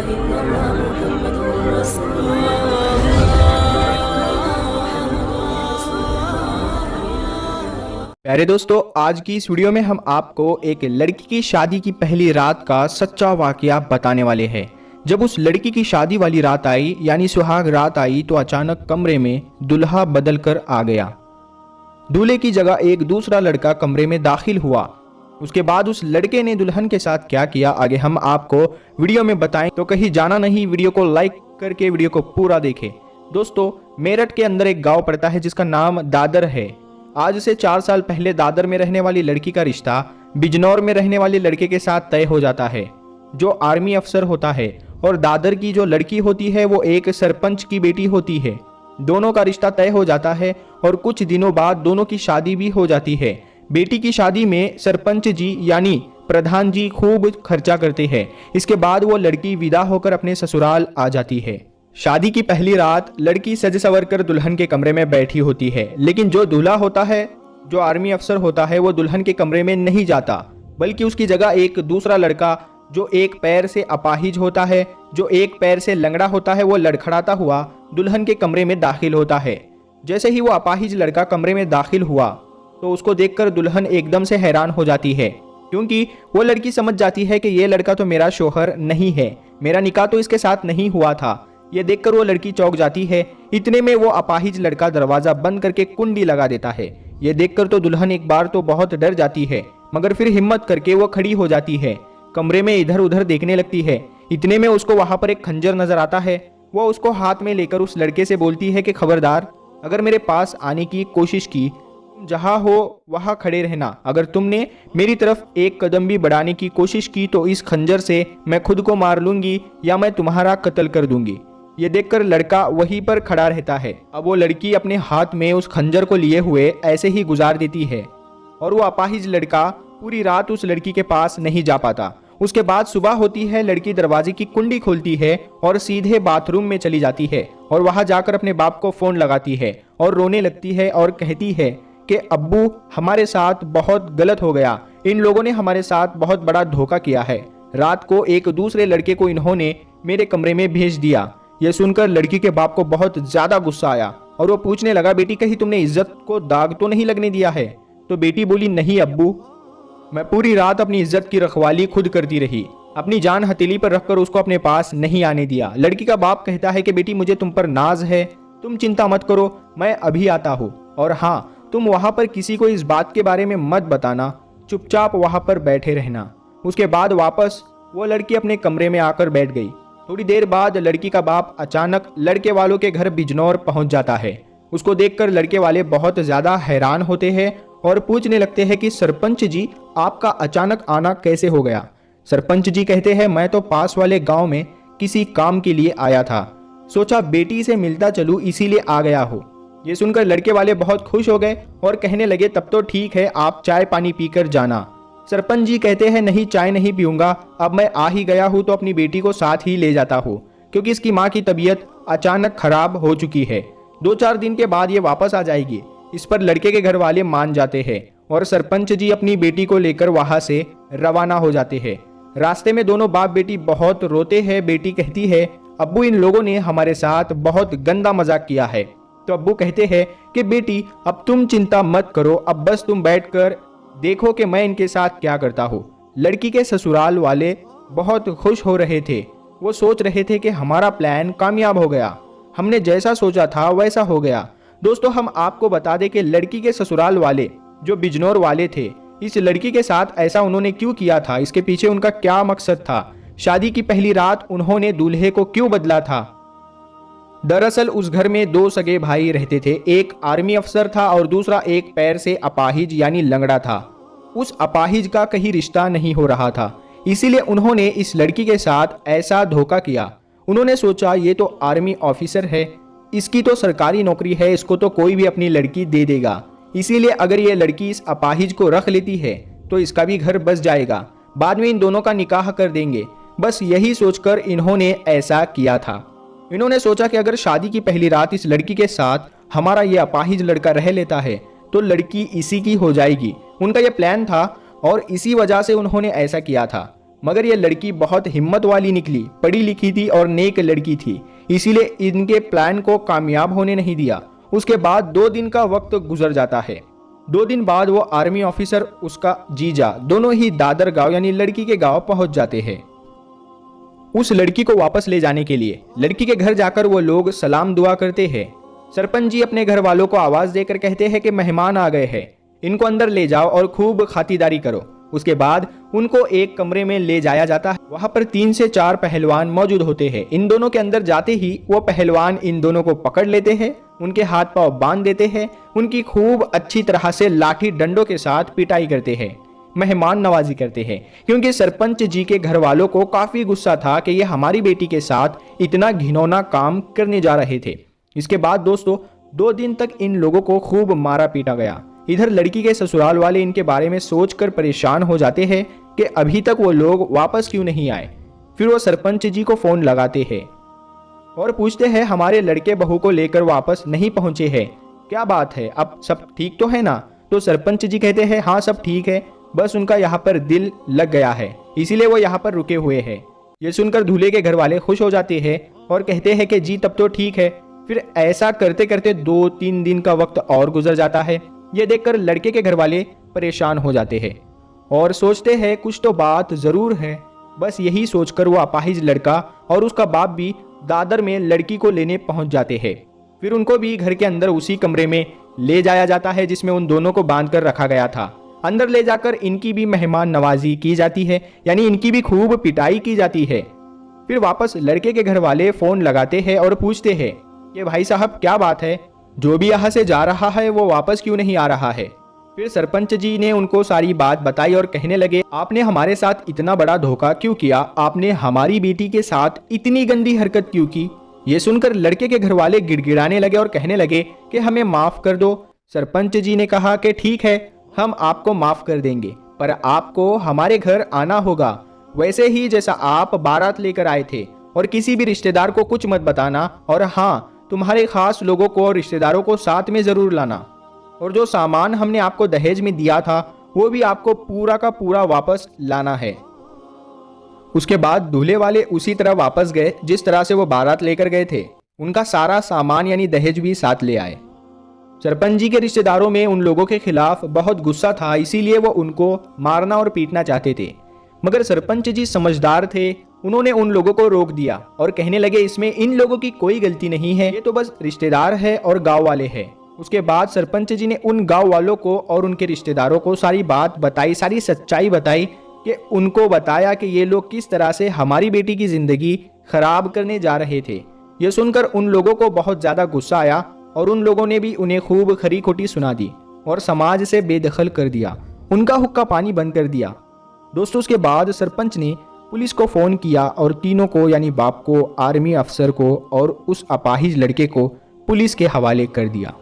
प्यारे दोस्तों, आज की इस वीडियो में हम आपको एक लड़की की शादी की पहली रात का सच्चा वाकया बताने वाले हैं। जब उस लड़की की शादी वाली रात आई, यानी सुहाग रात आई, तो अचानक कमरे में दुल्हा बदल कर आ गया। दूल्हे की जगह एक दूसरा लड़का कमरे में दाखिल हुआ। उसके बाद उस लड़के ने दुल्हन के साथ क्या किया, आगे हम आपको वीडियो में बताएं, तो कहीं जाना नहीं, वीडियो को लाइक करके वीडियो को पूरा देखें। दोस्तों, मेरठ के अंदर एक गाँव पड़ता है जिसका नाम दादर है। आज से 4 साल पहले दादर में रहने वाली लड़की का रिश्ता बिजनौर में रहने वाले लड़के के साथ तय हो जाता है, जो आर्मी अफसर होता है, और दादर की जो लड़की होती है वो एक सरपंच की बेटी होती है। दोनों का रिश्ता तय हो जाता है और कुछ दिनों बाद दोनों की शादी भी हो जाती है। बेटी की शादी में सरपंच जी यानी प्रधान जी खूब खर्चा करते हैं। इसके बाद वो लड़की विदा होकर अपने ससुराल आ जाती है। शादी की पहली रात लड़की सज संवर कर दुल्हन के कमरे में बैठी होती है, लेकिन जो दूल्हा होता है, जो आर्मी अफसर होता है, वो दुल्हन के कमरे में नहीं जाता, बल्कि उसकी जगह एक दूसरा लड़का जो एक पैर से अपाहिज होता है, जो एक पैर से लंगड़ा होता है, वो लड़खड़ाता हुआ दुल्हन के कमरे में दाखिल होता है। जैसे ही वो अपाहिज लड़का कमरे में दाखिल हुआ तो उसको देखकर दुल्हन एकदम से हैरान हो जाती है, क्योंकि वो लड़की समझ जाती है कि ये लड़का तो मेरा शौहर नहीं है, मेरा निकाह तो इसके साथ नहीं हुआ था। ये देखकर वो लड़की चौंक जाती है। इतने में वो अपाहिज लड़का दरवाजा बंद करके कुंडी लगा देता है। ये देखकर तो दुल्हन एक बार तो बहुत डर जाती है, मगर फिर हिम्मत करके वो खड़ी हो जाती है, कमरे में इधर उधर देखने लगती है। इतने में उसको वहां पर एक खंजर नजर आता है। वो उसको हाथ में लेकर उस लड़के से बोलती है कि खबरदार, अगर मेरे पास आने की कोशिश की, तुम जहां हो वहां खड़े रहना। अगर तुमने मेरी तरफ एक कदम भी बढ़ाने की कोशिश की तो इस खंजर से मैं खुद को मार लूंगी या मैं तुम्हारा कत्ल कर दूंगी। ये देखकर लड़का वहीं पर खड़ा रहता है। अब वो लड़की अपने हाथ में उस खंजर को लिए हुए ऐसे ही गुजार देती है और वो अपाहिज लड़का पूरी रात उस लड़की के पास नहीं जा पाता। उसके बाद सुबह होती है, लड़की दरवाजे की कुंडी खोलती है और सीधे बाथरूम में चली जाती है और वहां जाकर अपने बाप को फोन लगाती है और रोने लगती है और कहती है कि अब्बू, हमारे साथ बहुत गलत हो गया, इन लोगों ने हमारे साथ बहुत बड़ा धोखा किया है। रात को एक दूसरे लड़के को इन्होंने मेरे कमरे में भेज दिया। यह सुनकर लड़की के बाप को बहुत ज्यादा गुस्सा आया और वो पूछने लगा, बेटी कहीं तुमने इज्जत को दाग तो नहीं लगने दिया है? तो बेटी बोली, नहीं अब्बू, मैं पूरी रात अपनी इज्जत की रखवाली खुद करती रही, अपनी जान हथेली पर रखकर उसको अपने पास नहीं आने दिया। लड़की का बाप कहता है कि बेटी मुझे तुम पर नाज है, तुम चिंता मत करो, मैं अभी आता हूँ। और हाँ, तुम वहां पर किसी को इस बात के बारे में मत बताना, चुपचाप वहां पर बैठे रहना। उसके बाद वापस वो लड़की अपने कमरे में आकर बैठ गई। थोड़ी देर बाद लड़की का बाप अचानक लड़के वालों के घर बिजनौर पहुंच जाता है। उसको देखकर लड़के वाले बहुत ज्यादा हैरान होते हैं और पूछने लगते हैं कि सरपंच जी, आपका अचानक आना कैसे हो गया? सरपंच जी कहते हैं, मैं तो पास वाले गांव में किसी काम के लिए आया था, सोचा बेटी से मिलता चलूं, इसीलिए आ गया हो। ये सुनकर लड़के वाले बहुत खुश हो गए और कहने लगे, तब तो ठीक है, आप चाय पानी पीकर जाना। सरपंच जी कहते हैं, नहीं, चाय नहीं पीऊंगा, अब मैं आ ही गया हूं तो अपनी बेटी को साथ ही ले जाता हूं, क्योंकि इसकी माँ की तबीयत अचानक खराब हो चुकी है। 2-4 दिन के बाद ये वापस आ जाएगी। इस पर लड़के के घर वाले मान जाते हैं और सरपंच जी अपनी बेटी को लेकर वहां से रवाना हो जाते हैं। रास्ते में दोनों बाप बेटी बहुत रोते हैं। बेटी कहती है, अब्बू, इन लोगों ने हमारे साथ बहुत गंदा मजाक किया है। तो अब्बू कहते हैं कि बेटी, अब तुम चिंता मत करो, अब बस तुम बैठकर देखो कि मैं इनके साथ क्या करता हूँ। लड़की के ससुराल वाले बहुत खुश हो रहे थे। वो सोच रहे थे कि हमारा प्लान कामयाब हो गया, हमने जैसा सोचा था वैसा हो गया। दोस्तों, हम आपको बता दें कि लड़की के ससुराल वाले जो बिजनौर वाले थे, इस लड़की के साथ ऐसा उन्होंने क्यों किया था, इसके पीछे उनका क्या मकसद था, शादी की पहली रात उन्होंने दूल्हे को क्यों बदला था। दरअसल उस घर में 2 सगे भाई रहते थे। एक आर्मी अफसर था और दूसरा एक पैर से अपाहिज यानी लंगड़ा था। उस अपाहिज का कहीं रिश्ता नहीं हो रहा था, इसीलिए उन्होंने इस लड़की के साथ ऐसा धोखा किया। उन्होंने सोचा, ये तो आर्मी ऑफिसर है, इसकी तो सरकारी नौकरी है, इसको तो कोई भी अपनी लड़की दे देगा, इसीलिए अगर ये लड़की इस अपाहिज को रख लेती है तो इसका भी घर बस जाएगा, बाद में इन दोनों का निकाह कर देंगे। बस यही सोचकर इन्होंने ऐसा किया था। इन्होंने सोचा कि अगर शादी की पहली रात इस लड़की के साथ हमारा ये अपाहिज लड़का रह लेता है तो लड़की इसी की हो जाएगी। उनका यह प्लान था और इसी वजह से उन्होंने ऐसा किया था। मगर यह लड़की बहुत हिम्मत वाली निकली, पढ़ी लिखी थी और नेक लड़की थी, इसीलिए इनके प्लान को कामयाब होने नहीं दिया। उसके बाद 2 दिन का वक्त गुजर जाता है। 2 दिन बाद वो आर्मी ऑफिसर, उसका जीजा, दोनों ही दादर गांव यानी लड़की के गांव पहुंच जाते हैं उस लड़की को वापस ले जाने के लिए। लड़की के घर जाकर वो लोग सलाम दुआ करते हैं। सरपंच जी अपने घर वालों को आवाज देकर कहते हैं कि मेहमान आ गए हैं, इनको अंदर ले जाओ और खूब खातिरदारी करो। उसके बाद उनको एक कमरे में ले जाया जाता है। वहां पर 3 से 4 पहलवान मौजूद होते हैं। इन दोनों के अंदर जाते ही वो पहलवान इन दोनों को पकड़ लेते हैं, उनके हाथ पांव बांध देते हैं, उनकी खूब अच्छी तरह से लाठी डंडों के साथ पिटाई करते हैं, मेहमान नवाजी करते हैं। क्योंकि सरपंच जी के घर वालों को काफी गुस्सा था कि ये हमारी बेटी के साथ इतना घिनौना काम करने जा रहे थे। इसके बाद दोस्तों 2 दिन तक इन लोगों को खूब मारा पीटा गया। इधर लड़की के ससुराल वाले इनके बारे में सोचकर परेशान हो जाते हैं कि अभी तक वो लोग वापस क्यों नहीं आए। फिर वो सरपंच जी को फोन लगाते हैं और पूछते हैं हमारे लड़के बहू को लेकर वापस नहीं पहुंचे हैं, क्या बात है, अब सब ठीक तो है ना? तो सरपंच जी कहते हैं हाँ सब ठीक है, बस उनका यहाँ पर दिल लग गया है, इसीलिए वो यहाँ पर रुके हुए हैं। ये सुनकर दूल्हे के घर वाले खुश हो जाते हैं और कहते हैं कि जी तब तो ठीक है। फिर ऐसा करते करते 2-3 दिन का वक्त और गुजर जाता है। ये देखकर लड़के के घर वाले परेशान हो जाते हैं और सोचते हैं कुछ तो बात जरूर है। बस यही सोचकर वो अपाहिज लड़का और उसका बाप भी दादर में लड़की को लेने पहुंच जाते हैं। फिर उनको भी घर के अंदर उसी कमरे में ले जाया जाता है जिसमें उन दोनों को बांध कर रखा गया था। अंदर ले जाकर इनकी भी मेहमान नवाजी की जाती है, यानी इनकी भी खूब पिटाई की जाती है। फिर वापस लड़के के घर वाले फोन लगाते हैं और पूछते हैं कि भाई साहब क्या बात है, जो भी यहाँ से जा रहा है वो वापस क्यों नहीं आ रहा है? फिर सरपंच जी ने उनको सारी बात बताई और कहने लगे आपने हमारे साथ इतना बड़ा धोखा क्यों किया, आपने हमारी बेटी के साथ इतनी गंदी हरकत क्यों की? ये सुनकर लड़के के घर वाले गिड़गिड़ाने लगे और कहने लगे कि हमें माफ कर दो। सरपंच जी ने कहा कि ठीक है, हम आपको माफ कर देंगे, पर आपको हमारे घर आना होगा वैसे ही जैसा आप बारात लेकर आए थे, और किसी भी रिश्तेदार को कुछ मत बताना, और हाँ तुम्हारे खास लोगों को और रिश्तेदारों को साथ में जरूर लाना, और जो सामान हमने आपको दहेज में दिया था वो भी आपको पूरा का पूरा वापस लाना है। उसके बाद दूल्हे वाले उसी तरह वापस गए जिस तरह से वो बारात लेकर गए थे। उनका सारा सामान यानी दहेज भी साथ ले आए। सरपंच जी के रिश्तेदारों में उन लोगों के खिलाफ बहुत गुस्सा था, इसीलिए वो उनको मारना और पीटना चाहते थे, मगर सरपंच जी समझदार थे। उन्होंने उन लोगों को रोक दिया और कहने लगे इसमें इन लोगों की कोई गलती नहीं है, ये तो बस रिश्तेदार है और गांव वाले हैं। उसके बाद सरपंच जी ने उन गांव वालों को और उनके रिश्तेदारों को सारी बात बताई, सारी सच्चाई बताई, कि उनको बताया कि ये लोग किस तरह से हमारी बेटी की जिंदगी खराब करने जा रहे थे। ये सुनकर उन लोगों को बहुत ज्यादा गुस्सा आया और उन लोगों ने भी उन्हें खूब खरी खोटी सुना दी और समाज से बेदखल कर दिया, उनका हुक्का पानी बंद कर दिया। दोस्तों उसके बाद सरपंच ने पुलिस को फोन किया और तीनों को यानी बाप को, आर्मी अफसर को और उस अपाहिज लड़के को पुलिस के हवाले कर दिया।